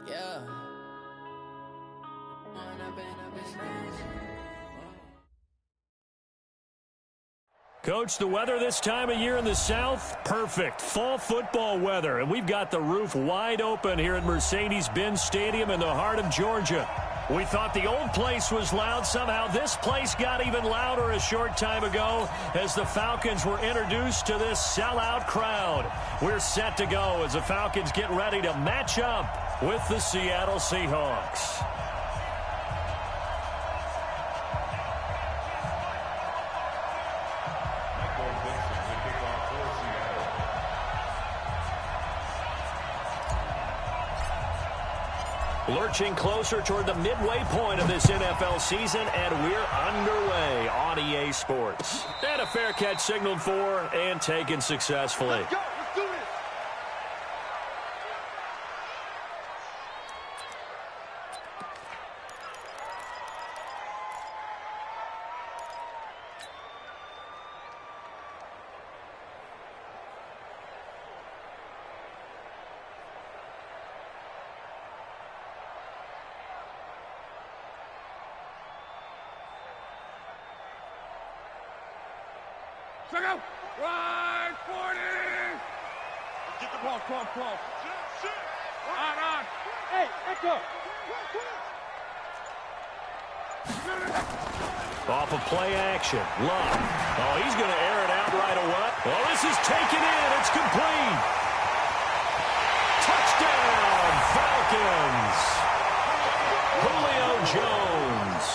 Yeah. Coach, the weather this time of year in the South, perfect. Fall football weather, and we've got the roof wide open here at Mercedes-Benz Stadium in the heart of Georgia. We thought the old place was loud. Somehow this place got even louder a short time ago as the Falcons were introduced to this sellout crowd. We're set to go as the Falcons get ready to match up with the Seattle Seahawks. Lurching closer toward the midway point of this NFL season, and we're underway on EA Sports. And a fair catch signaled for and taken successfully. Let's go. Let's do this. Check out. Right 40. Get the ball. Cross. On. Hey, Echo. Off of play action. Love. Oh, he's going to air it out right away. Oh, this is taken in. It's complete. Touchdown, Falcons. Julio Jones.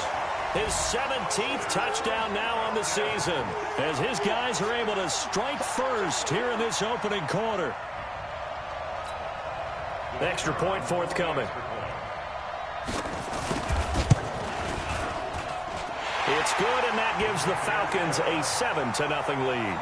His 17th touchdown now on the season as his guys are able to strike first here in this opening quarter. Extra point forthcoming. It's good, and that gives the Falcons a 7-0 lead.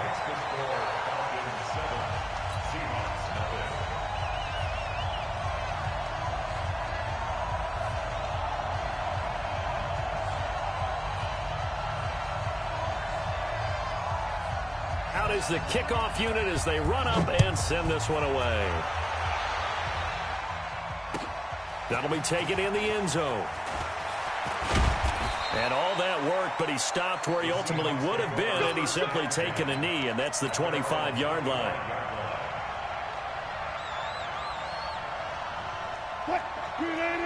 Out is the kickoff unit as they run up and send this one away. That'll be taken in the end zone. And all that worked, but he stopped where he ultimately would have been, and he's simply taken a knee, and that's the 25-yard line.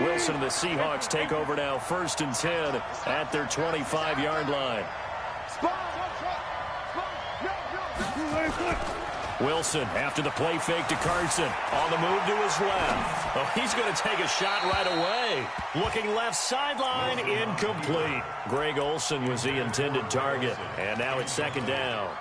Wilson and the Seahawks take over now, 1st and 10 at their 25-yard line. Wilson after the play fake to Carson. On the move to his left. Oh, he's going to take a shot right away. Looking left sideline, incomplete. Greg Olsen was the intended target. And now it's 2nd down.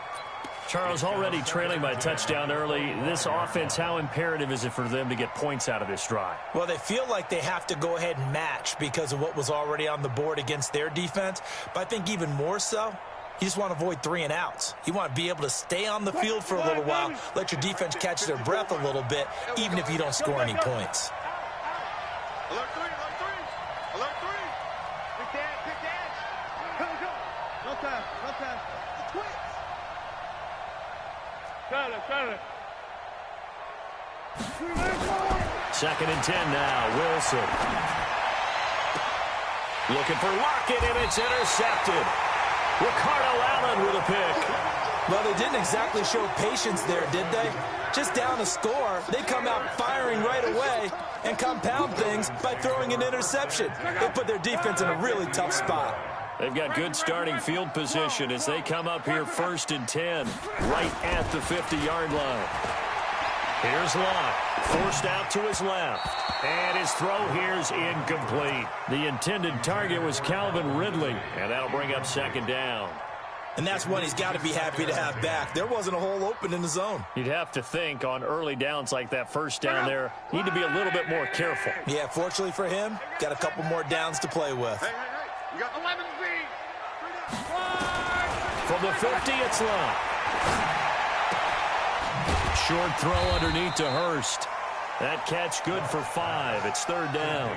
Charles, already trailing by a touchdown early. This offense, how imperative is it for them to get points out of this drive? Well, they feel like they have to go ahead and match because of what was already on the board against their defense. But I think even more so, you just want to avoid 3 and outs. You want to be able to stay on the field for a little while, let your defense catch their breath a little bit, even if you don't score any points. Alert 3. Alert 3. Big dash. Go. No time. Twitch. Got it. 2nd and 10 now. Wilson. Looking for Lockett, and it's intercepted. Ricardo Allen with a pick. Well, they didn't exactly show patience there, did they? Just down a score, they come out firing right away and compound things by throwing an interception. They put their defense in a really tough spot. They've got good starting field position as they come up here 1st and 10, right at the 50-yard line. Here's Locke, forced out to his left. And his throw here's incomplete. The intended target was Calvin Ridley, and that'll bring up 2nd down. And that's one he's got to be happy to have back. There wasn't a hole open in the zone. You'd have to think on early downs like that 1st down there, need to be a little bit more careful. Yeah, fortunately for him, got a couple more downs to play with. Hey. You got 11 feet. From the 50, it's Locke. Short throw underneath to Hurst. That catch good for 5. It's 3rd down.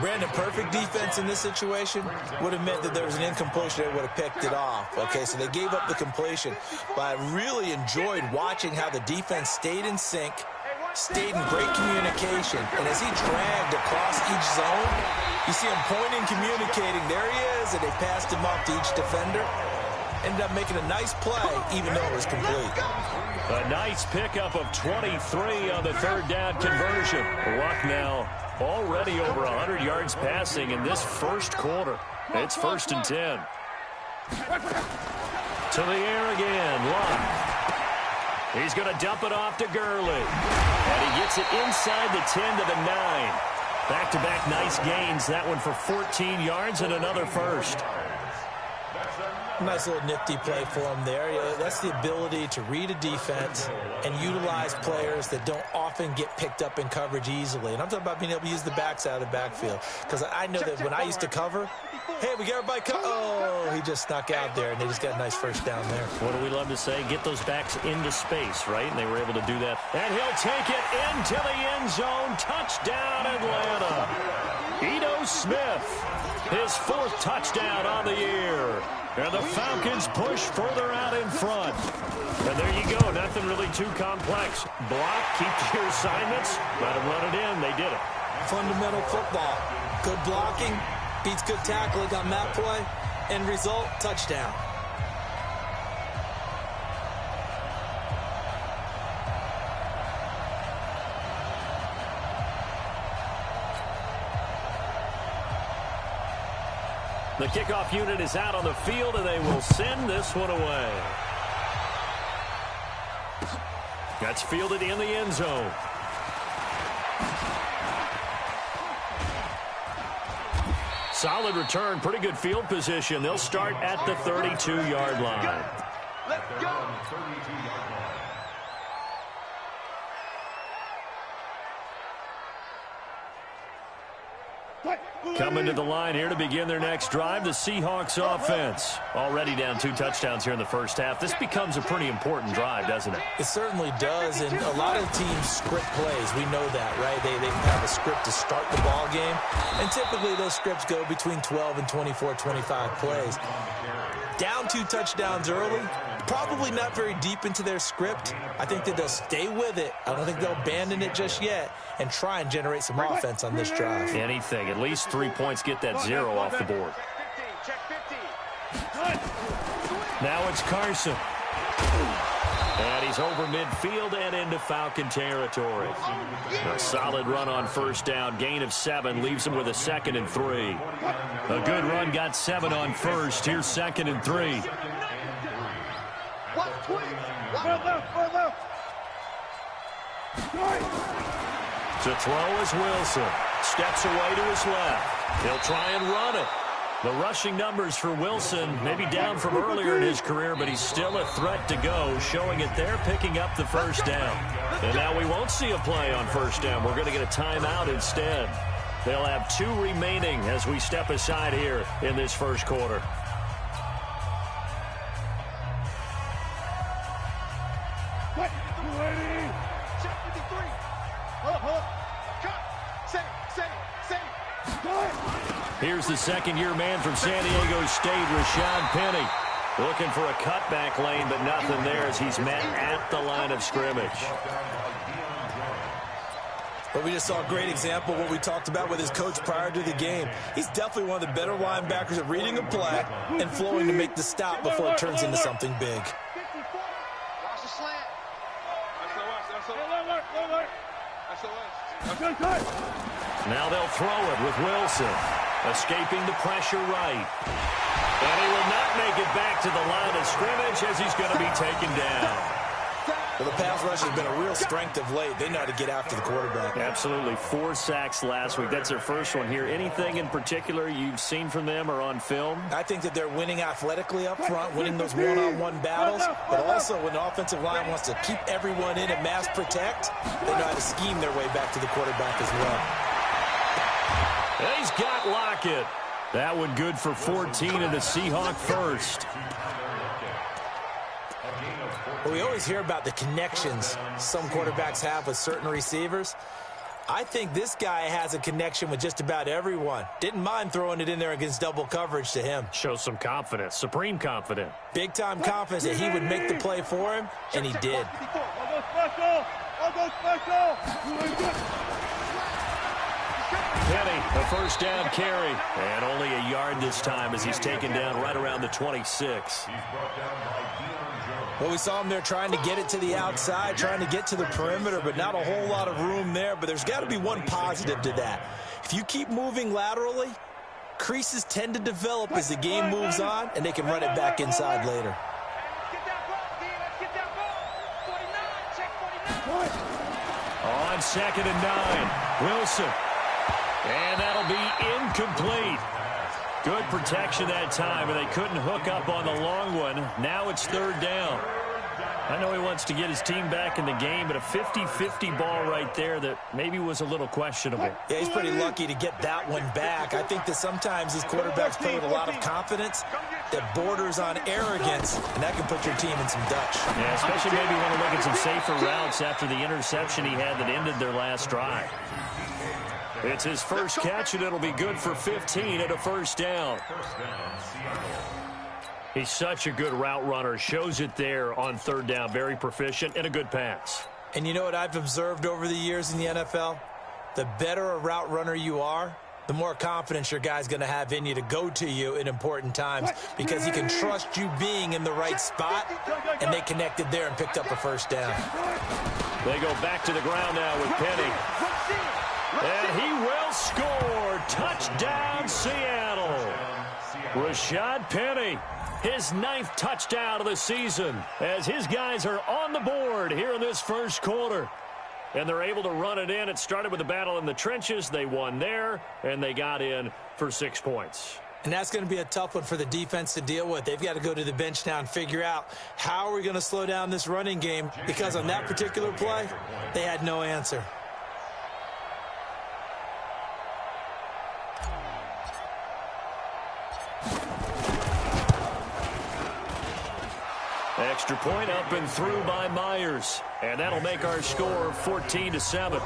Brandon, perfect defense in this situation would have meant that there was an incompletion. They would have picked it off. Okay, so they gave up the completion. But I really enjoyed watching how the defense stayed in sync, stayed in great communication. And as he dragged across each zone, you see him pointing, communicating. There he is, and they passed him off to each defender. Ended up making a nice play, even though it was complete. A nice pickup of 23 on the third down conversion. Luck now already over 100 yards passing in this first quarter. It's 1st and 10. To the air again, Luck. He's going to dump it off to Gurley. And he gets it inside the 10 to the 9. Back-to-back nice gains. That one for 14 yards and another first. Nice little nifty play for him there. That's the ability to read a defense and utilize players that don't often get picked up in coverage easily. And I'm talking about being able to use the backside of the backfield. Because I know that when I used to cover, hey, we got everybody oh, he just snuck out there, and they just got a nice first down there. What do we love to say? Get those backs into space, right? And they were able to do that. And he'll take it into the end zone. Touchdown, Atlanta. Ito Smith, his 4th touchdown on the year. And the Falcons push further out in front. And there you go. Nothing really too complex. Block, keep your assignments, let them run it in. They did it. Fundamental football. Good blocking beats good tackling on that play. End result, touchdown. The kickoff unit is out on the field, and they will send this one away. That's fielded in the end zone. Solid return, pretty good field position. They'll start at the 32-yard line. Let's go. Coming to the line here to begin their next drive, the Seahawks offense. Already down 2 touchdowns here in the first half. This becomes a pretty important drive, doesn't it? It certainly does, and a lot of teams script plays. We know that, right? They have a script to start the ball game, and typically those scripts go between 12 and 24, 25 plays. Down 2 touchdowns early, probably not very deep into their script. I think that they'll stay with it. I don't think they'll abandon it just yet and try and generate some offense on this drive. Anything. At least 3 points, get that 0 off the board. Now it's Carson. And he's over midfield and into Falcon territory. A solid run on first down. Gain of 7 leaves him with a 2nd and 3. A good run got 7 on first. Here's 2nd and 3. To throw is Wilson. Steps away to his left. He'll try and run it. The rushing numbers for Wilson, maybe down from earlier in his career, but he's still a threat to go, showing it there, picking up the first down. And now we won't see a play on first down. We're going to get a timeout instead. They'll have 2 remaining as we step aside here in this first quarter. Here's the second-year man from San Diego State, Rashad Penny. Looking for a cutback lane, but nothing there as he's met at the line of scrimmage. But we just saw a great example of what we talked about with his coach prior to the game. He's definitely one of the better linebackers at reading a play and flowing to make the stop before it turns into something big. Watch the slant. Now they'll throw it with Wilson. Escaping the pressure right. And he will not make it back to the line of scrimmage as he's going to be taken down. Well, the pass rush has been a real strength of late. They know how to get after the quarterback. Absolutely. 4 sacks last week. That's their first one here. Anything in particular you've seen from them or on film? I think that they're winning athletically up front, winning those one-on-one battles, but also when the offensive line wants to keep everyone in and mass protect, they know how to scheme their way back to the quarterback as well. And he's got Lockett. That one good for 14 and the Seahawk first. Well, we always hear about the connections some quarterbacks have with certain receivers. I think this guy has a connection with just about everyone. Didn't mind throwing it in there against double coverage to him. Shows some confidence, supreme confidence. Big-time confidence that he would make the play for him, and he did. Penny, a first down carry, and only a yard this time as he's taken down right around the 26. Well, we saw him there trying to get it to the outside, trying to get to the perimeter, but not a whole lot of room there. But there's got to be one positive to that. If you keep moving laterally, creases tend to develop as the game moves on, and they can run it back inside later. On 2nd and 9, Wilson. And that'll be incomplete. Good protection that time, and they couldn't hook up on the long one. Now it's 3rd down. I know he wants to get his team back in the game, but a 50-50 ball right there that maybe was a little questionable. Yeah, he's pretty lucky to get that one back. I think that sometimes these quarterbacks play with a lot of confidence that borders on arrogance, and that can put your team in some Dutch. Yeah, especially maybe want to look at some safer routes after the interception he had that ended their last drive. It's his first catch, and it'll be good for 15 at a first down. He's such a good route runner. Shows it there on 3rd down. Very proficient and a good pass. And you know what I've observed over the years in the NFL? The better a route runner you are, the more confidence your guy's going to have in you to go to you in important times because he can trust you being in the right spot, and they connected there and picked up a first down. They go back to the ground now with Penny. And he will score. Touchdown, Seattle. Rashad Penny, his 9th touchdown of the season, as his guys are on the board here in this first quarter. And they're able to run it in. It started with a battle in the trenches. They won there, and they got in for 6 points. And that's going to be a tough one for the defense to deal with. They've got to go to the bench now and figure out how are we going to slow down this running game, because on that particular play, they had no answer. Extra point up and through by Myers. And that'll make our score 14-7.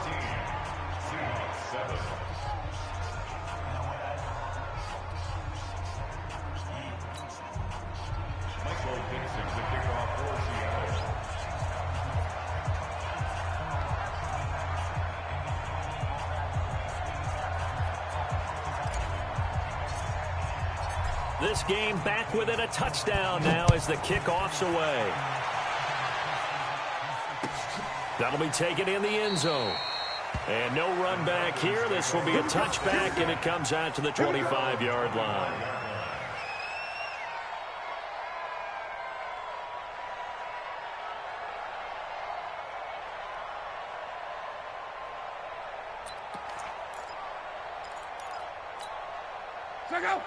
This game back within a touchdown now as the kickoff's away. That'll be taken in the end zone. And no run back here. This will be a touchback, and it comes out to the 25-yard line.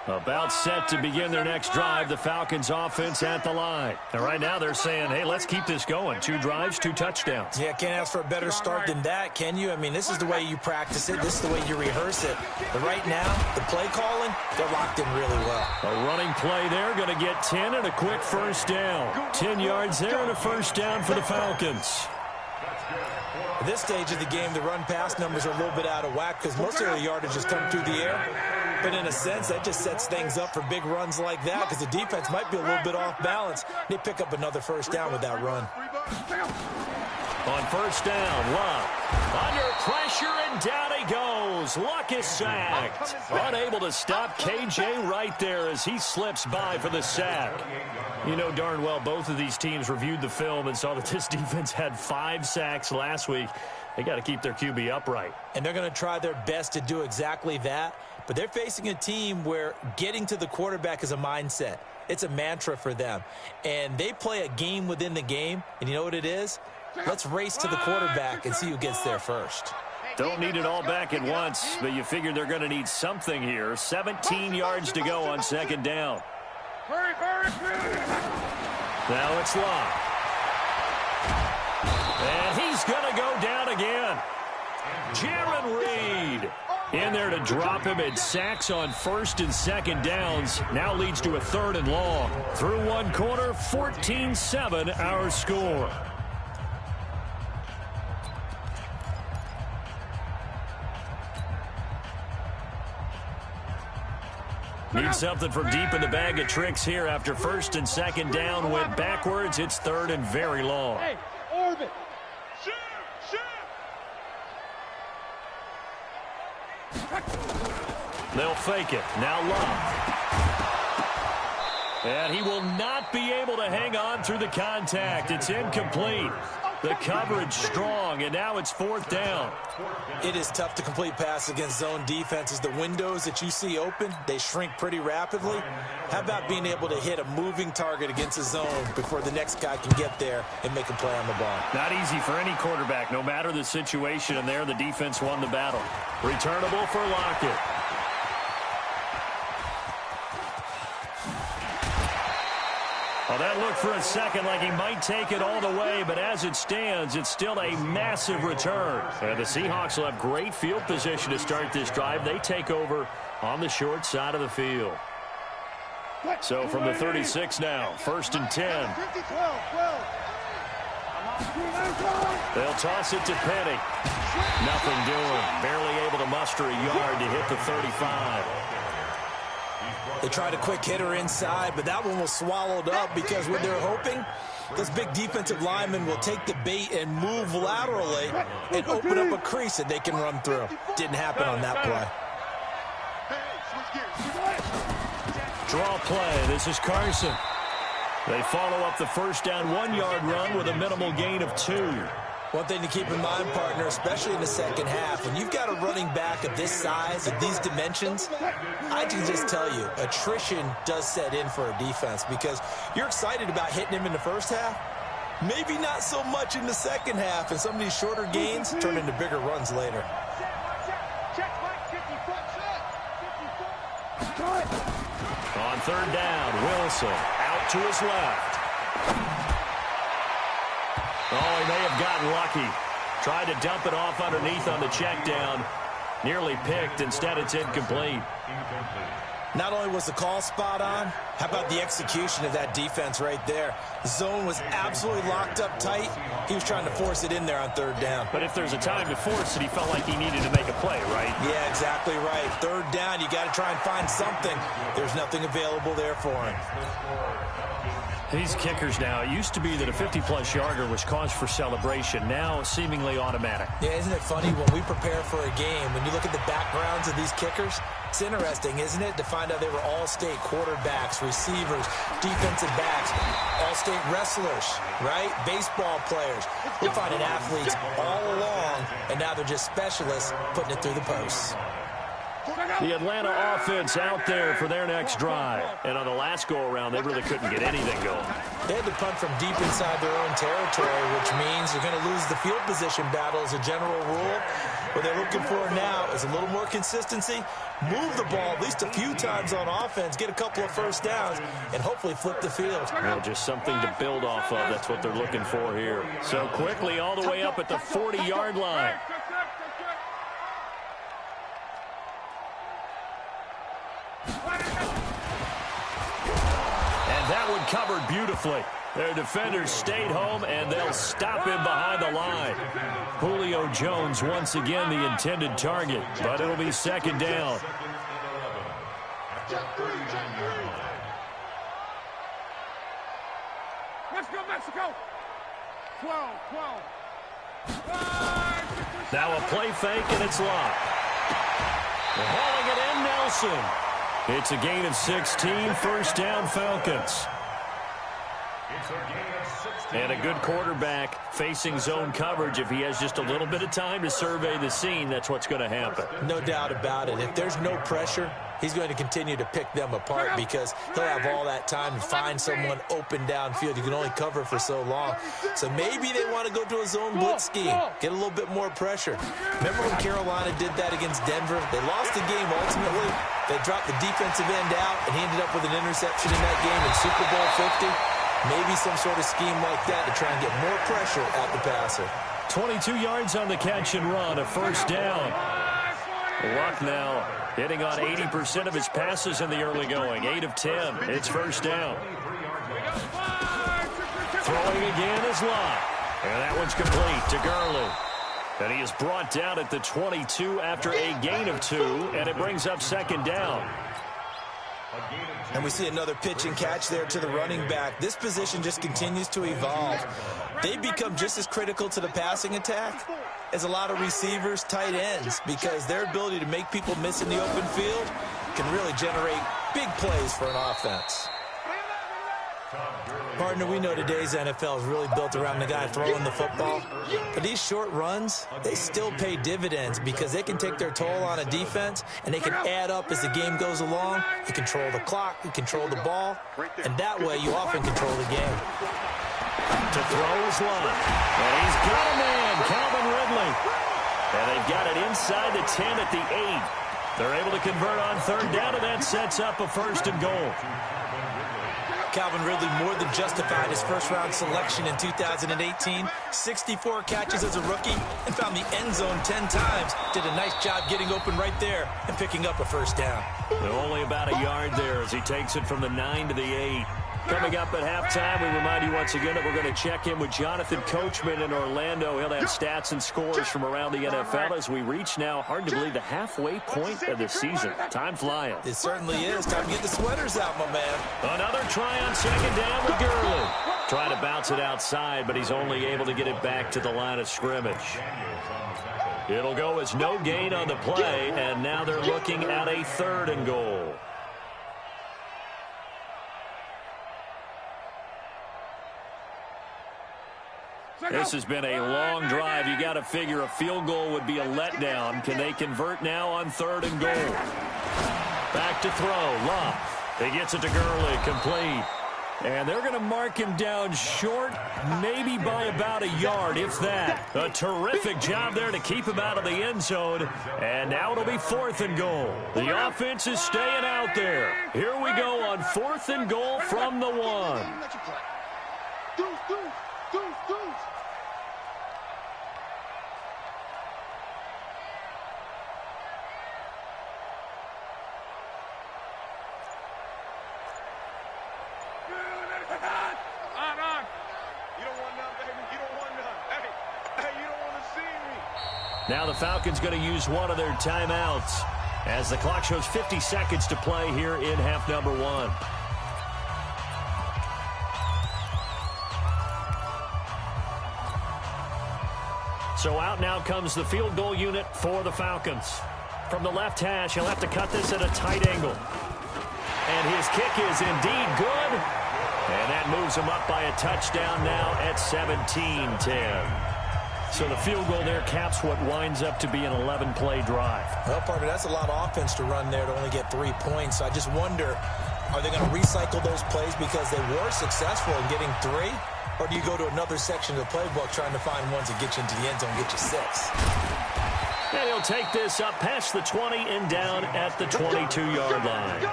About set to begin their next drive, the Falcons offense at the line. And right now they're saying, hey, let's keep this going. 2 drives, 2 touchdowns. Yeah, can't ask for a better start than that, can you? I mean, this is the way you practice it. This is the way you rehearse it. But right now, the play calling, they're locked in really well. A running play there, going to get 10 and a quick first down. 10 yards there and a first down for the Falcons. At this stage of the game, the run-pass numbers are a little bit out of whack because most of the yardage has come through the air. But in a sense, that just sets things up for big runs like that because the defense might be a little bit off balance. They pick up another first down with that run. On first down, Luck. Under pressure, and down he goes. Luck is sacked. Unable to stop KJ right there as he slips by for the sack. You know darn well both of these teams reviewed the film and saw that this defense had 5 sacks last week. They got to keep their QB upright. And they're going to try their best to do exactly that. But they're facing a team where getting to the quarterback is a mindset. It's a mantra for them. And they play a game within the game. And you know what it is? Let's race to the quarterback and see who gets there first. Don't need it all back at once, but you figure they're going to need something here. 17 yards to go on second down. Now it's Locke. And he's going to go down again. Jaron Reed in there to drop him. It sacks on first and second downs. Now leads to a 3rd and long. Through one quarter, 14-7 our score. Need something from deep in the bag of tricks here after first and second down went backwards. It's third and very long. Hey, orbit. They'll fake it. Now Love. And he will not be able to hang on through the contact. It's incomplete. The coverage strong, and now it's fourth down. It is tough to complete passes against zone defenses. The windows that you see open, they shrink pretty rapidly. How about being able to hit a moving target against a zone before the next guy can get there and make a play on the ball? Not easy for any quarterback, no matter the situation, and there the defense won the battle. Returnable for Lockett. Well, that looked for a second like he might take it all the way, but as it stands, it's still a massive return. And the Seahawks will have great field position to start this drive. They take over on the short side of the field. So from the 36 now, first and 10. They'll toss it to Penny. Nothing doing. Barely able to muster a yard to hit the 35. They tried a quick hitter inside, but that one was swallowed up because what they're hoping, this big defensive lineman will take the bait and move laterally and open up a crease that they can run through. Didn't happen on that play. Draw play. This is Carson. They follow up the first down 1-yard run with a minimal gain of 2. One thing to keep in mind, partner, especially in the second half, when you've got a running back of this size, of these dimensions, I can just tell you, attrition does set in for a defense because you're excited about hitting him in the first half, maybe not so much in the second half, and some of these shorter gains turn into bigger runs later. On third down, Wilson out to his left. Oh, he may have gotten lucky. Tried to dump it off underneath on the check down. Nearly picked. Instead, it's incomplete. Not only was the call spot on, how about the execution of that defense right there? The zone was absolutely locked up tight. He was trying to force it in there on third down. But if there's a time to force it, he felt like he needed to make a play, right? Yeah, exactly right. Third down, you got to try and find something. There's nothing available there for him. These kickers now, it used to be that a 50-plus yarder was cause for celebration. Now, seemingly automatic. Yeah, isn't it funny when we prepare for a game, when you look at the backgrounds of these kickers, it's interesting, isn't it, to find out they were all-state quarterbacks, receivers, defensive backs, all-state wrestlers, right? Baseball players. We're finding athletes all along, and now they're just specialists putting it through the posts. The Atlanta offense out there for their next drive. And on the last go-around, they really couldn't get anything going. They had to punt from deep inside their own territory, which means they're going to lose the field position battle as a general rule. What they're looking for now is a little more consistency, move the ball at least a few times on offense, get a couple of first downs, and hopefully flip the field. Well, just something to build off of. That's what they're looking for here. So quickly all the way up at the 40-yard line. And that one covered beautifully. Their defenders stayed home, and they'll stop him behind the line. Julio Jones once again the intended target, but it'll be second down. Let's go, Mexico. 12. Now a play fake, and it's locked. Hauling it in, Nelson. It's a gain of 16, first down Falcons. And a good quarterback facing zone coverage. If he has just a little bit of time to survey the scene, that's what's going to happen. No doubt about it. If there's no pressure, he's going to continue to pick them apart because he'll have all that time to find someone open downfield. You can only cover for so long. So maybe they want to go to a zone blitz scheme, get a little bit more pressure. Remember when Carolina did that against Denver? They lost the game ultimately. They dropped the defensive end out, and he ended up with an interception in that game in Super Bowl 50. Maybe some sort of scheme like that to try and get more pressure at the passer. 22 yards on the catch and run, a first down. Luck now hitting on 80% of his passes in the early going. 8 of 10. It's first down. Throwing again is Luck. And that one's complete to Gurley. And he is brought down at the 22 after a gain of 2, and it brings up second down. And we see another pitch and catch there to the running back. This position just continues to evolve. They become just as critical to the passing attack as a lot of receivers, tight ends, because their ability to make people miss in the open field can really generate big plays for an offense. Partner, we know today's NFL is really built around the guy throwing the football. But these short runs, they still pay dividends because they can take their toll on a defense, and they can add up as the game goes along. You control the clock, you control the ball, and that way you often control the game. To throw is Love. And he's got a man, Calvin Ridley. And they've got it inside the 10 at the 8. They're able to convert on third down, and that sets up a 1st and goal. Calvin Ridley more than justified his first-round selection in 2018. 64 catches as a rookie and found the end zone 10 times. Did a nice job getting open right there and picking up a 1st down. Only about a yard there as he takes it from the 9 to the 8. Coming up at halftime, we remind you once again that we're going to check in with Jonathan Coachman in Orlando. He'll have stats and scores from around the NFL as we reach now, hard to believe, the halfway point of the season. Time flying. It certainly is. Time to get the sweaters out, my man. Another try on 2nd down with Gurley. Trying to bounce it outside, but he's only able to get it back to the line of scrimmage. It'll go as no gain on the play, and now they're looking at a 3rd and goal. This has been a long drive. You got to figure a field goal would be a letdown. Can they convert now on 3rd and goal? Back to throw. Love. He gets it to Gurley. Complete. And they're going to mark him down short, maybe by about a yard, if that. A terrific job there to keep him out of the end zone. And now it'll be 4th and goal. The offense is staying out there. Here we go on 4th and goal from the 1. Now the Falcons going to use one of their timeouts as the clock shows 50 seconds to play here in half number 1. So out now comes the field goal unit for the Falcons. From the left hash, he'll have to cut this at a tight angle. And his kick is indeed good. And that moves him up by a touchdown now at 17-10. So the field goal there caps what winds up to be an 11-play drive. Well, partner, that's a lot of offense to run there to only get 3 points. So I just wonder, are they going to recycle those plays because they were successful in getting 3? Or do you go to another section of the playbook trying to find ones that get you into the end zone and get you 6? And he'll take this up past the 20 and down at the 22-yard line.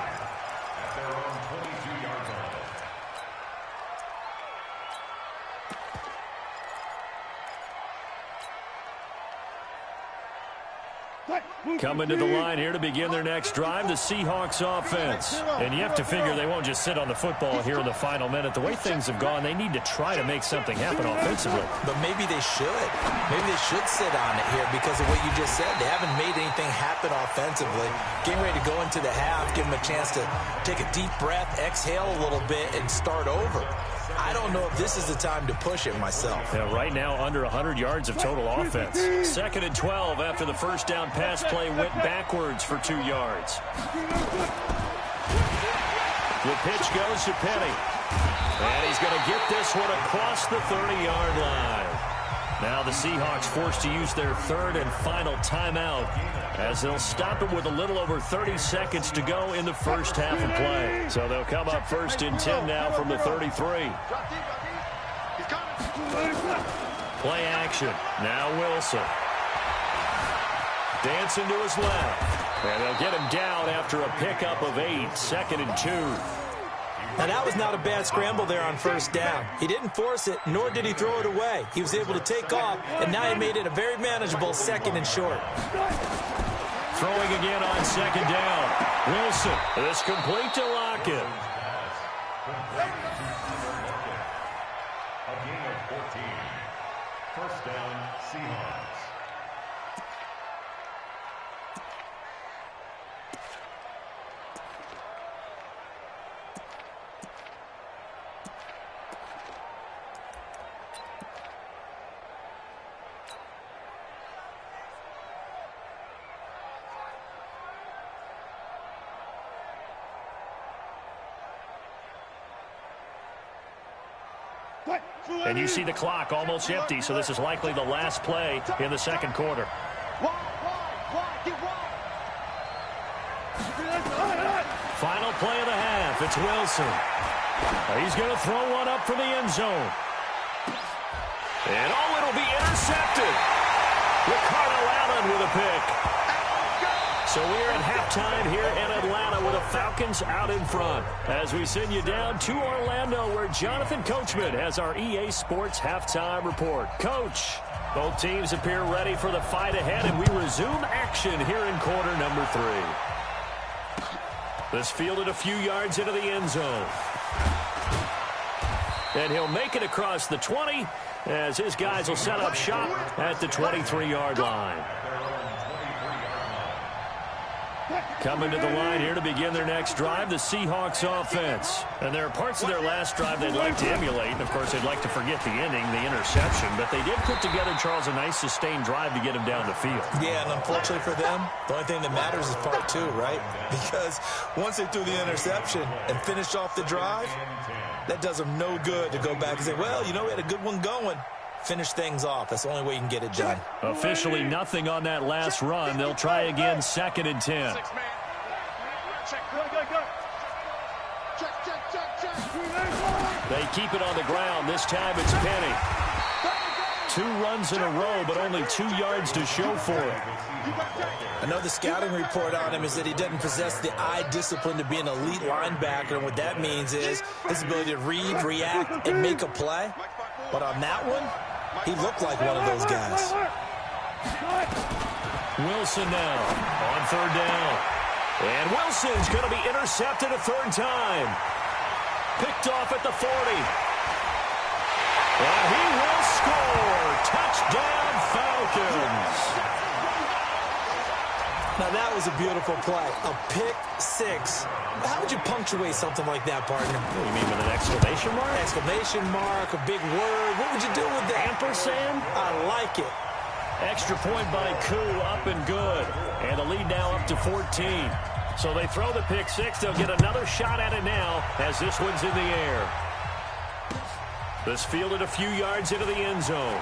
Coming to the line here to begin their next drive, the Seahawks offense. And you have to figure they won't just sit on the football here in the final minute. The way things have gone, they need to try to make something happen offensively. But maybe they should. Maybe they should sit on it here because of what you just said. They haven't made anything happen offensively. Getting ready to go into the half, give them a chance to take a deep breath, exhale a little bit, and start over. I don't know if this is the time to push it myself. Yeah, right now, under 100 yards of total offense. 2nd and 12 after the first down pass play went backwards for 2 yards. The pitch goes to Penny. And he's going to get this one across the 30-yard line. Now the Seahawks forced to use their 3rd and final timeout as they'll stop it with a little over 30 seconds to go in the first half of play. So they'll come up 1st and 10 now from the 33. Play action. Now Wilson. Dancing to his left. And they'll get him down after a pickup of 8. 2nd and 2. Now, that was not a bad scramble there on 1st down. He didn't force it, nor did he throw it away. He was able to take off, and now he made it a very manageable 2nd and short. Throwing again on 2nd down. Wilson is complete to Lockett. A gain of 14. 1st down, Seahawks. And you see the clock almost empty, so this is likely the last play in the second quarter. Final play of the half. It's Wilson. He's going to throw one up for the end zone. And, oh, it'll be intercepted. Ricardo Allen with a pick. So we're at halftime here in Atlanta with the Falcons out in front. As we send you down to Orlando, where Jonathan Coachman has our EA Sports halftime report. Coach, both teams appear ready for the fight ahead, and we resume action here in quarter number 3. This fielded a few yards into the end zone. And he'll make it across the 20 as his guys will set up shop at the 23-yard line. Coming to the line here to begin their next drive, the Seahawks offense. And there are parts of their last drive they'd like to emulate. And, of course, they'd like to forget the ending, the interception. But they did put together, Charles, a nice sustained drive to get him down the field. Yeah, and unfortunately for them, the only thing that matters is part 2, right? Because once they threw the interception and finished off the drive, that does them no good to go back and say, well, you know, we had a good one going. Finish things off. That's the only way you can get it done. Officially nothing on that last run. They'll try again, 2nd and 10. They keep it on the ground. This time it's Penny. 2 runs in a row, but only 2 yards to show for it. I know the scouting report on him is that he doesn't possess the eye discipline to be an elite linebacker. And what that means is his ability to read, react, and make a play. But on that one, he looked like one of those guys. Wilson now on 3rd down. And Wilson's going to be intercepted a 3rd time. Picked off at the 40. And he will score. Touchdown, Falcons. Now, that was a beautiful play. A pick 6. How would you punctuate something like that, partner? You mean with an exclamation mark? Exclamation mark, a big word. What would you do with that? Ampersand? I like it. Extra point by Koo, up and good. And the lead now up to 14. So they throw the pick 6. They'll get another shot at it now as this one's in the air. This fielded a few yards into the end zone.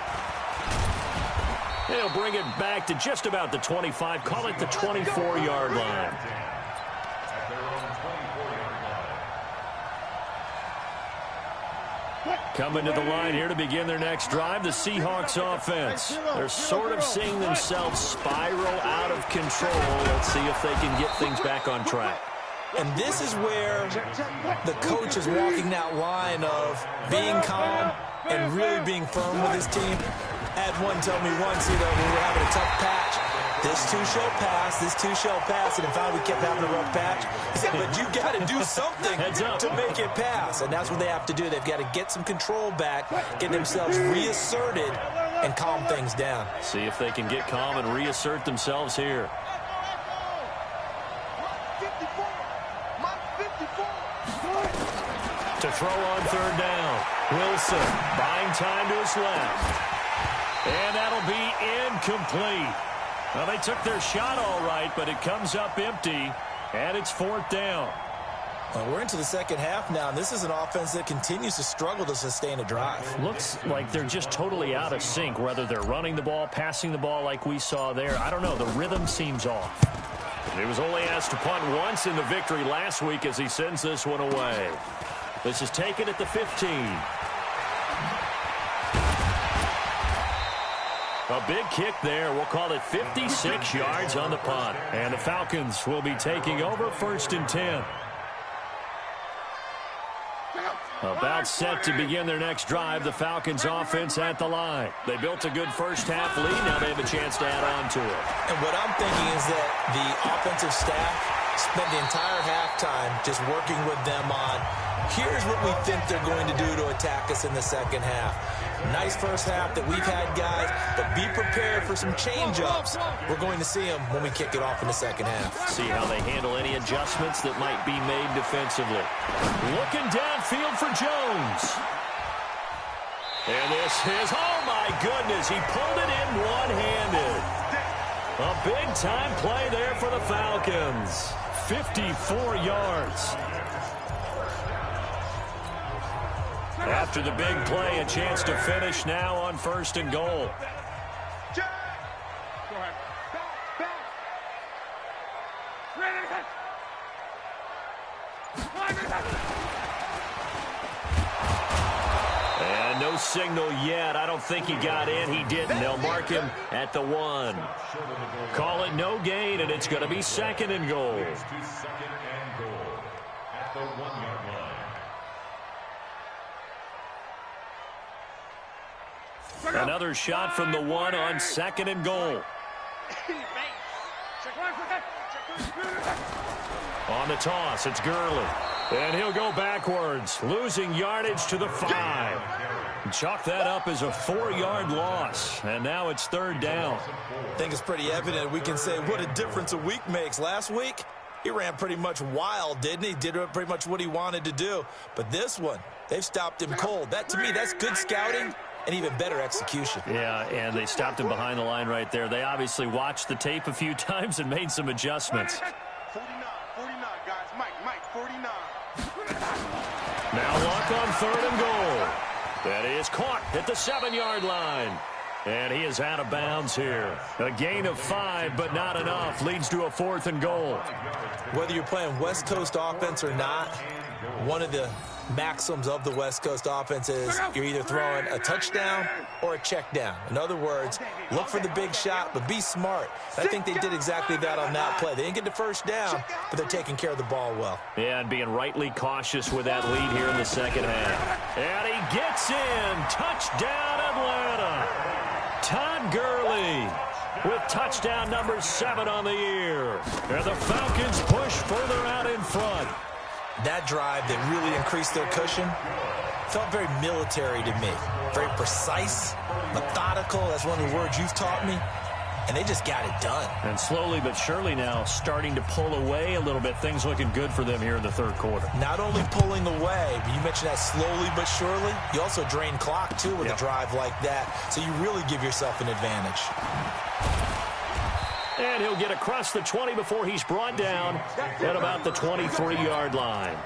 They'll bring it back to just about the 25. Call it the 24-yard line. Coming to the line here to begin their next drive, the Seahawks offense. They're sort of seeing themselves spiral out of control. Let's see if they can get things back on track. And this is where the coach is walking that line of being calm and really being firm with his team. I had one tell me once, you know, when we were having a tough patch, this too shall pass, this too shall pass, and in fact we kept having a rough patch. He said, but you got to do something to make it pass, and that's what they have to do. They've got to get some control back, get themselves reasserted, and calm things down. See if they can get calm and reassert themselves here. To throw on 3rd down, Wilson buying time to his left. And that'll be incomplete. Well, they took their shot all right, but it comes up empty, and it's 4th down. Well, we're into the second half now, and this is an offense that continues to struggle to sustain a drive. Looks like they're just totally out of sync, whether they're running the ball, passing the ball like we saw there. I don't know. The rhythm seems off. He was only asked to punt once in the victory last week as he sends this one away. This is taken at the 15. A big kick there. We'll call it 56 yards on the punt. And the Falcons will be taking over 1st and 10. About set to begin their next drive, the Falcons offense at the line. They built a good first half lead. Now they have a chance to add on to it. And what I'm thinking is that the offensive staff spent the entire halftime just working with them on, here's what we think they're going to do to attack us in the second half. Nice first half that we've had, guys, but be prepared for some change-ups. We're going to see them when we kick it off in the second half. See how they handle any adjustments that might be made defensively. Looking downfield for Jones. And this is, oh my goodness, he pulled it in one-handed. A big-time play there for the Falcons. 54 yards. After the big play, a chance to finish now on 1st and goal. And no signal yet. I don't think he got in. He didn't. They'll mark him at the 1. Call it no gain, and it's going to be 2nd and goal. Second and goal at the 1-yard line. Another shot from the 1 on 2nd and goal. On the toss, it's Gurley. And he'll go backwards, losing yardage to the 5. Chalk that up as a 4-yard loss. And now it's 3rd down. I think it's pretty evident. We can say what a difference a week makes. Last week, he ran pretty much wild, didn't he? Did pretty much what he wanted to do. But this one, they've stopped him cold. That, to me, that's good scouting and even better execution. Yeah, and they stopped him behind the line right there. They obviously watched the tape a few times and made some adjustments. 49, guys. Mike, 49. Now Luck on 3rd and goal. That is caught at the 7-yard line. And he is out of bounds here. A gain of 5, but not enough. Leads to a 4th and goal. Whether you're playing West Coast offense or not, one of the maxims of the West Coast offense is you're either throwing a touchdown or a check down. In other words, look for the big shot, but be smart. I think they did exactly that on that play. They didn't get the first down, but they're taking care of the ball well. Yeah, and being rightly cautious with that lead here in the 2nd half. And he gets in. Touchdown, Atlanta. Todd Gurley with touchdown number 7 on the year. And the Falcons push further out in front. That drive that really increased their cushion felt very military to me. Very precise, methodical. That's one of the words you've taught me. And they just got it done. And slowly but surely now starting to pull away a little bit. Things looking good for them here in the 3rd quarter. Not only pulling away, but you mentioned that slowly but surely. You also drain clock, too, with a drive like that. So you really give yourself an advantage. And he'll get across the 20 before he's brought down at about the 23-yard line.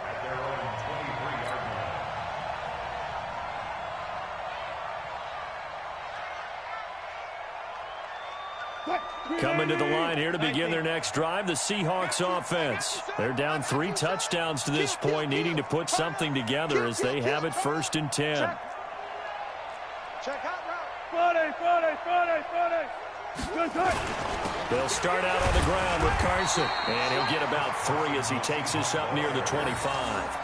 Coming to the line here to begin their next drive, the Seahawks offense. They're down 3 touchdowns to this point, needing to put something together as they have it 1st and 10. Check out route. 40. They'll start out on the ground with Carson, and he'll get about 3 as he takes this up near the 25.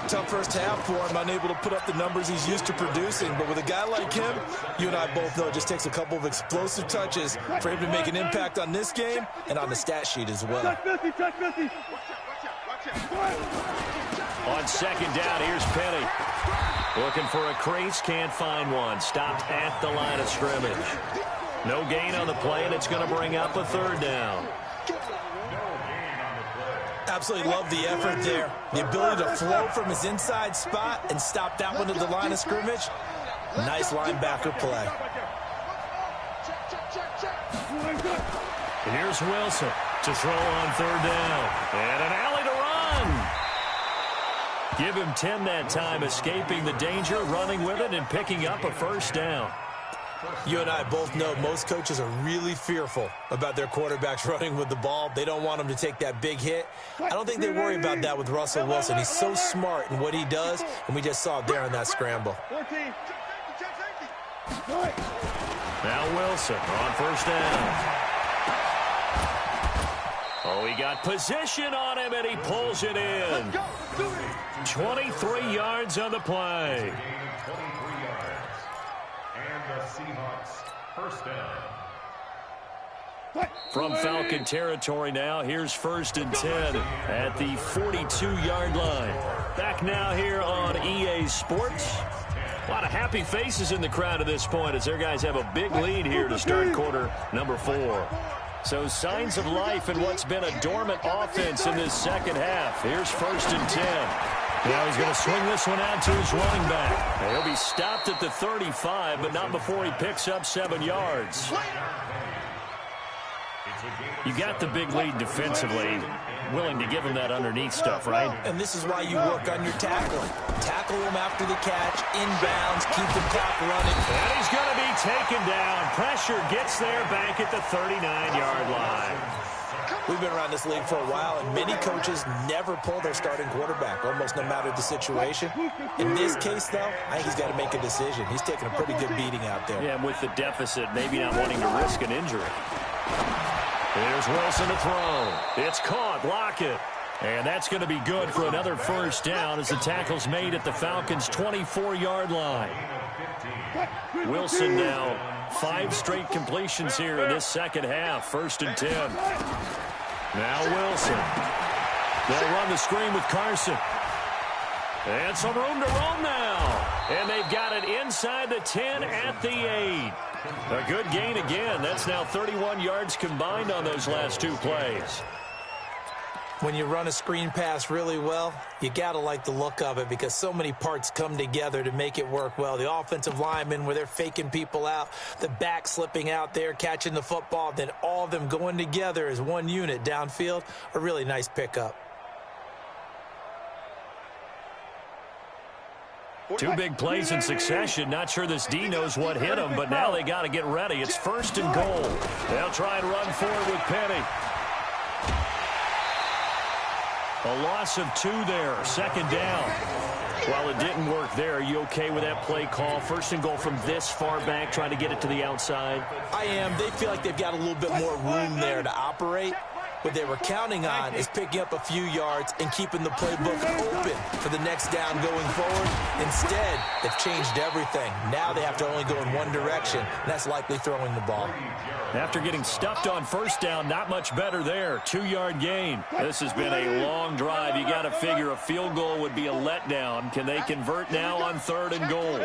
Tough first half for him, unable to put up the numbers he's used to producing. But with a guy like him, you and I both know it just takes a couple of explosive touches for him to make an impact on this game and on the stat sheet as well. Watch out. On 2nd down, here's Penny. Looking for a crease, can't find one. Stopped at the line of scrimmage. No gain on the play, and it's going to bring up a 3rd down. Absolutely love the effort there. The ability to flow from his inside spot and stop that one at the line of scrimmage. Nice linebacker play. Here's Wilson to throw on 3rd down. And an alley to run. Give him 10 that time, escaping the danger, running with it, and picking up a 1st down. You and I both know most coaches are really fearful about their quarterbacks running with the ball. They don't want them to take that big hit. I don't think they worry about that with Russell Wilson. He's so smart in what he does, and we just saw it there on that scramble. Now Wilson on 1st down. Oh, he got position on him, and he pulls it in. 23 yards on the play. Seahawks, 1st down. From Falcon territory now, here's 1st and 10 at the 42-yard line. Back now here on EA Sports. A lot of happy faces in the crowd at this point as their guys have a big lead here to start quarter number 4. So signs of life in what's been a dormant offense in this 2nd half. Here's 1st and 10. Now he's going to swing this one out to his running back. He'll be stopped at the 35, but not before he picks up 7 yards. You got the big lead defensively, willing to give him that underneath stuff, right? And this is why you work on your tackling. Tackle him after the catch, inbounds, keep the clock running. And he's going to be taken down. Pressure gets there back at the 39-yard line. We've been around this league for a while, and many coaches never pull their starting quarterback, almost no matter the situation. In this case, though, I think he's got to make a decision. He's taking a pretty good beating out there. Yeah, and with the deficit, maybe not wanting to risk an injury. Here's Wilson to throw. It's caught. Lockett. And that's going to be good for another first down as the tackle's made at the Falcons' 24-yard line. Wilson now 5 straight completions here in this second half. 1st and 10. Now Wilson. They'll run the screen with Carson. And some room to roam now. And they've got it inside the 10 at the 8. A good gain again. That's now 31 yards combined on those last 2 plays. When you run a screen pass really well, you got to like the look of it because so many parts come together to make it work well. The offensive linemen where they're faking people out, the back slipping out there, catching the football, then all of them going together as one unit downfield. A really nice pickup. 2 big plays in succession. Not sure this D knows what hit him, but now they got to get ready. It's 1st and goal. They'll try and run forward with Penny. A loss of 2 there. 2nd down. While it didn't work there, are you okay with that play call? 1st and goal from this far back, trying to get it to the outside? I am. They feel like they've got a little bit more room there to operate. What they were counting on is picking up a few yards and keeping the playbook open for the next down going forward. Instead, they've changed everything. Now they have to only go in one direction, and that's likely throwing the ball. After getting stuffed on 1st down, not much better there. 2-yard gain. This has been a long drive. You got to figure a field goal would be a letdown. Can they convert now on 3rd and goal?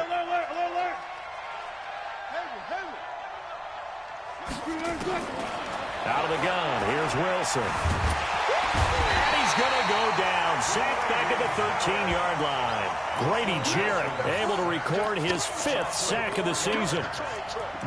Out of the gun, here's Wilson. And he's going to go down. Sacked back at the 13-yard line. Grady Jarrett able to record his 5th sack of the season.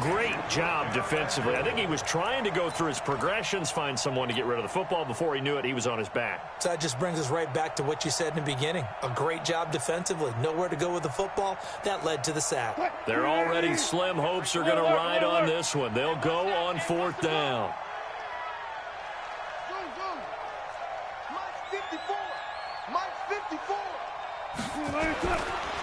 Great job defensively. I think he was trying to go through his progressions, find someone to get rid of the football. Before he knew it, he was on his back. So that just brings us right back to what you said in the beginning. A great job defensively. Nowhere to go with the football. That led to the sack. Their already slim hopes are going to ride on this one. They'll go on 4th down.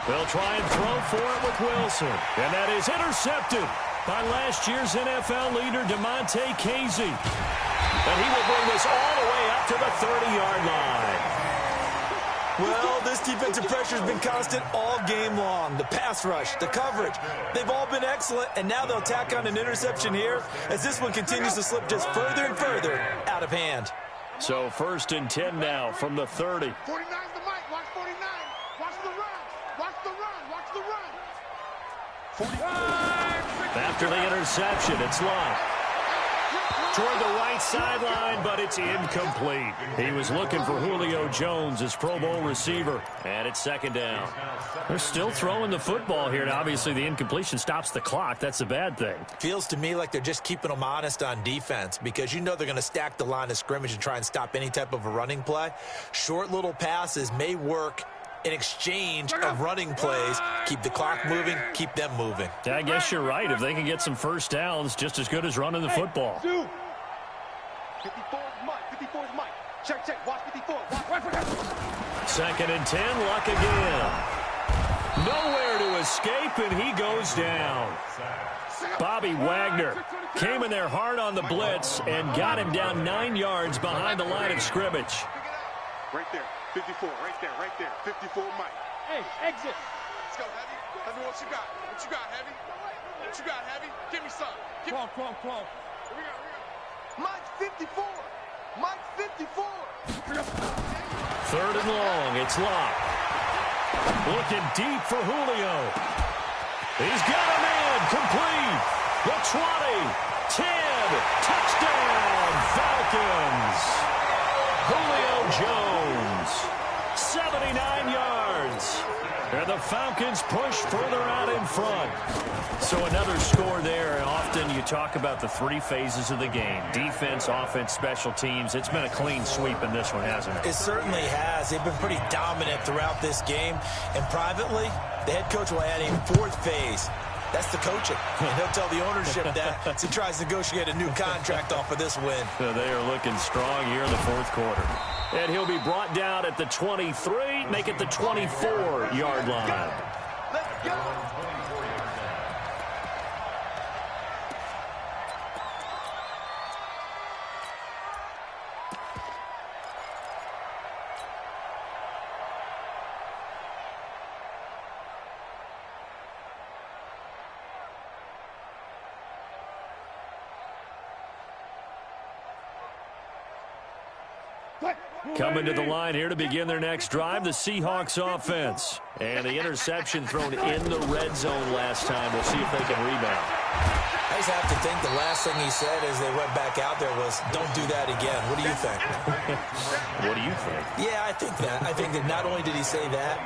They'll try and throw for it with Wilson. And that is intercepted by last year's NFL leader, DeMonte Casey. And he will bring this all the way up to the 30-yard line. Well, this defensive pressure has been constant all game long. The pass rush, the coverage, they've all been excellent. And now they'll tack on an interception here as this one continues to slip just further and further out of hand. So 1st and 10 now from the 30. 49's the mic. Watch 49. Watch the run. Watch the run. Watch the run. 45. After the interception, it's locked toward the right sideline, but it's incomplete. He was looking for Julio Jones, his Pro Bowl receiver, and it's 2nd down. They're still throwing the football here, and obviously the incompletion stops the clock. That's a bad thing. Feels to me like they're just keeping them honest on defense because you know they're going to stack the line of scrimmage and try and stop any type of a running play. Short little passes may work in exchange of running plays. Keep the clock moving, keep them moving. I guess you're right. If they can get some first downs, just as good as running the football. 54's Mike. 54's Mike. Check, check. Watch 54. Watch. 2nd and 10. Luck again. Nowhere to escape, and he goes down. Bobby Wagner came in there hard on the blitz and got him down 9 yards behind the line of scrimmage. Right there. 54. Right there. Right there. 54 Mike. Hey, exit. Let's go, Heavy. Heavy, what you got? What you got, Heavy? What you got, Heavy? Give me some. Come on. Here we go. Mike 54. Mike 54. 3rd and long. It's locked. Looking deep for Julio. He's got a man. Complete. The 20. 10. Touchdown. Falcons. Julio Jones. 79 yards. And the the Falcons push further out in front. So another score there, and often you talk about the three phases of the game. Defense, offense, special teams. It's been a clean sweep in this one, hasn't it? It certainly has. They've been pretty dominant throughout this game. And privately, the head coach will add a fourth phase. That's the coaching. And he'll tell the ownership that as he tries to negotiate a new contract off of this win. So they are looking strong here in the fourth quarter. And he'll be brought down at the 23, make it the 24-yard line. Let's go. Coming to the line here to begin their next drive, the Seahawks offense. And the interception thrown in the red zone last time. We'll see if they can rebound. I just have to think the last thing he said as they went back out there was, don't do that again. What do you think? What do you think? Yeah, I think that. I think that not only did he say that,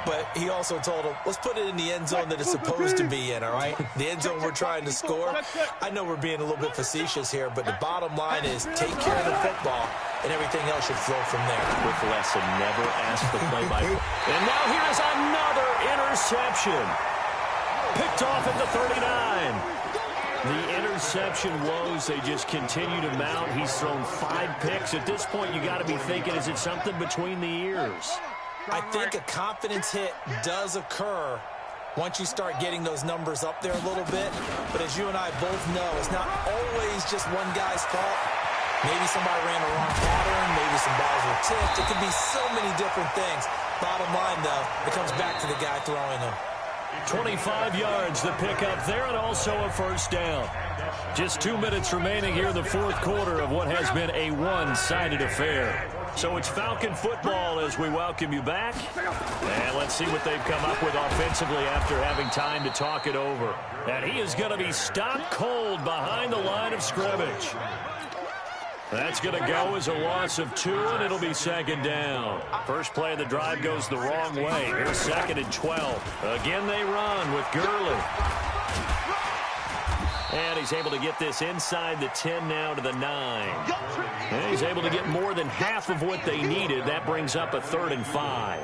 but he also told him, let's put it in the end zone that it's supposed to be in, all right? The end zone we're trying to score. I know we're being a little bit facetious here, but the bottom line is take care of the football, and everything else should flow from there. Quick lesson, never ask the play-by-play. And now here's another interception. Picked off at the 39. The interception woes, they just continue to mount. He's thrown 5 picks. At this point, you got to be thinking, is it something between the ears? I think a confidence hit does occur once you start getting those numbers up there a little bit. But as you and I both know, it's not always just one guy's fault. Maybe somebody ran the wrong pattern. Maybe some balls were tipped. It could be so many different things. Bottom line, though, it comes back to the guy throwing them. 25 yards the pickup there, and also a first down. Just 2 minutes remaining here in the fourth quarter of what has been a one-sided affair. So it's Falcon football as we welcome you back. And let's see what they've come up with offensively after having time to talk it over. And he is going to be stopped cold behind the line of scrimmage. That's going to go as a loss of 2, and it'll be second down. First play of the drive goes the wrong way. Here's second and 12. Again, they run with Gurley. And he's able to get this inside the 10 now to the 9. And he's able to get more than half of what they needed. That brings up a 3rd and 5.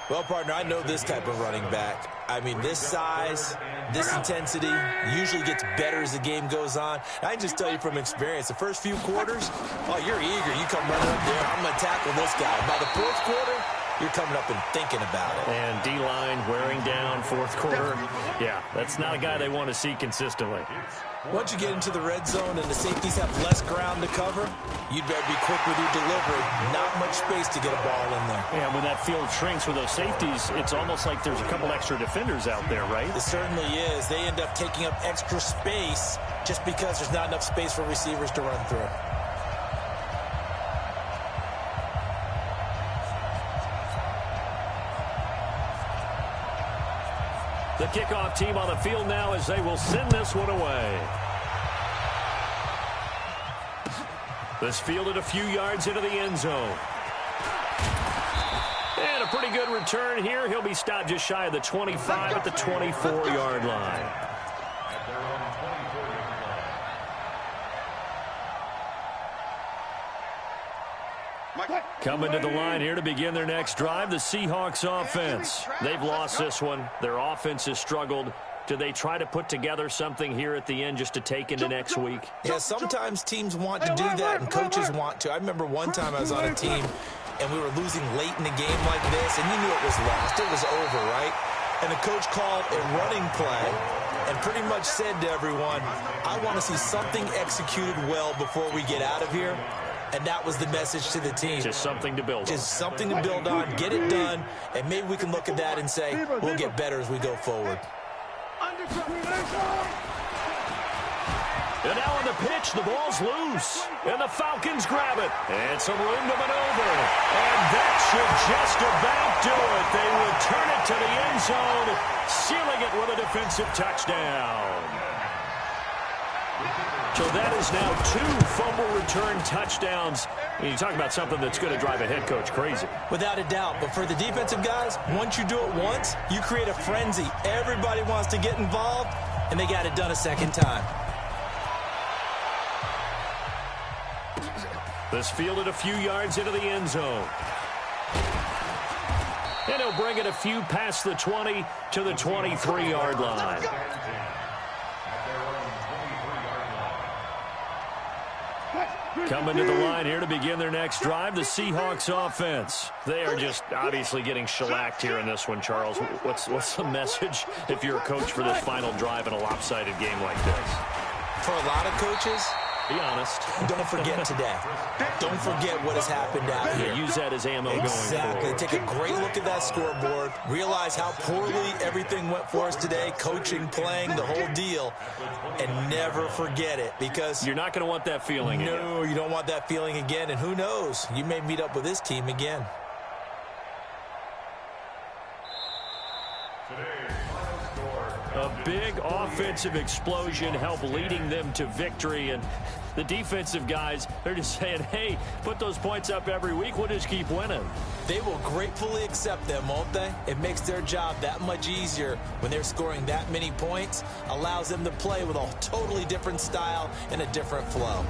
Well, partner, I know this type of running back. I mean, this size, this intensity usually gets better as the game goes on. I can just tell you from experience, the first few quarters, oh, you're eager. You come running up there, I'm going to tackle this guy. By the fourth quarter, you're coming up and thinking about it. And D-line wearing down fourth quarter. Yeah, that's not a guy they want to see consistently. Once you get into the red zone and the safeties have less ground to cover, you'd better be quick with your delivery. Not much space to get a ball in there. Yeah, when that field shrinks with those safeties, it's almost like there's a couple extra defenders out there, right? It certainly is. They end up taking up extra space just because there's not enough space for receivers to run through. The kickoff team on the field now as they will send this one away. This fielded a few yards into the end zone. And a pretty good return here. He'll be stopped just shy of the 25 at the 24-yard line. Coming to the line here to begin their next drive, the Seahawks offense. They've lost this one. Their offense has struggled. Do they try to put together something here at the end just to take into next week? Yeah, sometimes teams want to do that and coaches want to. I remember one time I was on a team and we were losing late in the game like this, and you knew it was lost. It was over, right? And the coach called a running play and pretty much said to everyone, I want to see something executed well before we get out of here. And that was the message to the team. Just something to build on. Just something to build on, get it done, and maybe we can look at that and say, we'll get better as we go forward. And now on the pitch, the ball's loose. And the Falcons grab it. And some room to maneuver. And that should just about do it. They return it to the end zone, sealing it with a defensive touchdown. So that is now 2 fumble return touchdowns. And you talk about something that's going to drive a head coach crazy. Without a doubt. But for the defensive guys, once you do it once, you create a frenzy. Everybody wants to get involved, and they got it done a second time. This fielded a few yards into the end zone. And he'll bring it a few past the 20 to the 23-yard line. Coming to the line here to begin their next drive, the Seahawks offense. They are just obviously getting shellacked here in this one, Charles. What's the message if you're a coach for this final drive in a lopsided game like this? For a lot of coaches, be honest. Don't forget today. Don't forget what has happened out here. Use that as ammo going forward. Exactly. Take a great look at that scoreboard. Realize how poorly everything went for us today. Coaching, playing, the whole deal. And never forget it, because you're not going to want that feeling again. No, you don't want that feeling again. And who knows? You may meet up with this team again. A big offensive explosion helped leading them to victory, and the defensive guys, they're just saying, hey, put those points up every week, we'll just keep winning. They will gratefully accept them, won't they? It makes their job that much easier when they're scoring that many points, allows them to play with a totally different style and a different flow.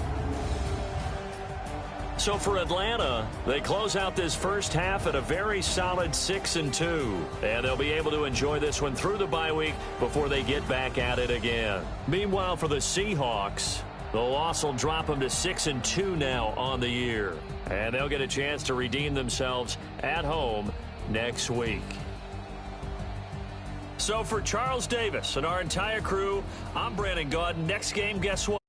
So for Atlanta, they close out this first half at a very solid 6-2. And they'll be able to enjoy this one through the bye week before they get back at it again. Meanwhile, for the Seahawks, the loss will drop them to 6-2 now on the year. And they'll get a chance to redeem themselves at home next week. So for Charles Davis and our entire crew, I'm Brandon Gaudin. Next game, guess what?